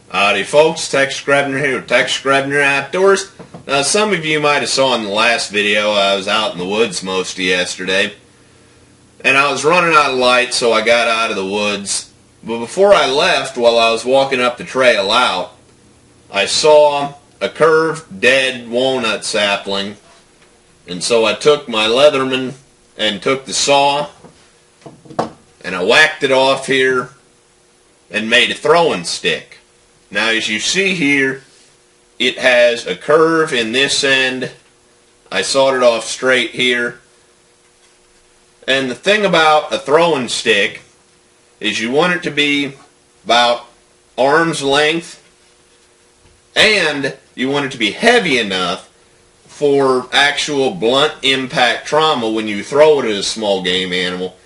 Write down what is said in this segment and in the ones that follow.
Howdy folks, Grebner here with Grebner Outdoors. Now some of you might have saw in the last video I was out in the woods most of yesterday. And I was running out of light, so I got out of the woods. But before I left, while I was walking up the trail out, I saw a curved, dead walnut sapling. And so I took my Leatherman and took the saw and I whacked it off here and made a throwing stick. Now as you see here, it has a curve in this end. I sawed it off straight here. And the thing about a throwing stick is you want it to be about arm's length, and you want it to be heavy enough for actual blunt impact trauma when you throw it at a small game animal,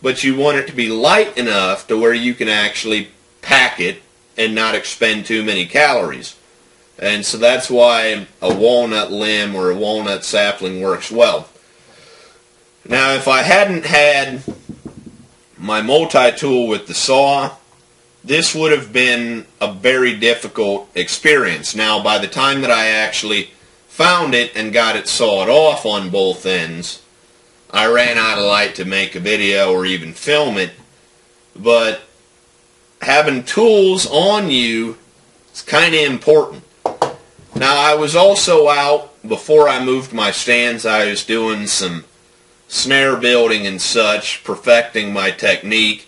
but you want it to be light enough to where you can actually pack it and not expend too many calories. And so that's why a walnut limb or a walnut sapling works well. Now if I hadn't had my multi-tool with the saw, this would have been a very difficult experience. Now by the time that I actually found it and got it sawed off on both ends, I ran out of light to make a video or even film it. But having tools on you is kind of important. Now I was also out, before I moved my stands, I was doing some snare building and such, perfecting my technique,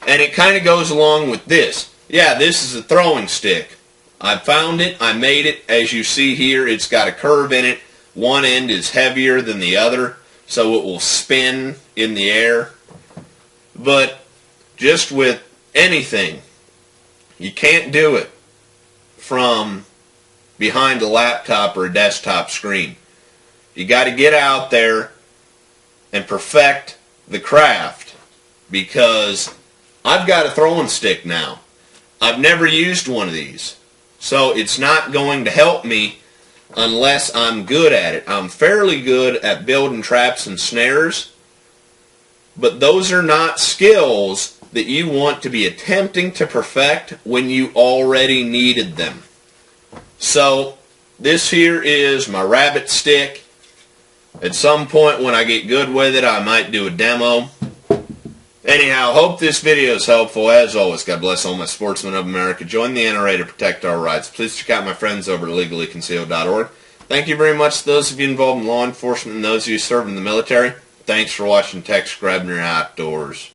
and it kind of goes along with this. Yeah, this is a throwing stick. I found it, I made it. As you see here, it's got a curve in it. One end is heavier than the other, so it will spin in the air. But just with anything, you can't do it from behind a laptop or a desktop screen. You got to get out there and perfect the craft, because I've got a throwing stick now. I've never used one of these, so it's not going to help me unless I'm good at it. I'm fairly good at building traps and snares, but those are not skills that you want to be attempting to perfect when you already needed them. So this here is my rabbit stick. At some point when I get good with it, I might do a demo. Anyhow, hope this video is helpful. As always, God bless all my sportsmen of America. Join the NRA to protect our rights. Please check out my friends over at legallyconcealed.org. Thank you very much to those of you involved in law enforcement and those of you serving in the military. Thanks for watching Grebner Outdoors.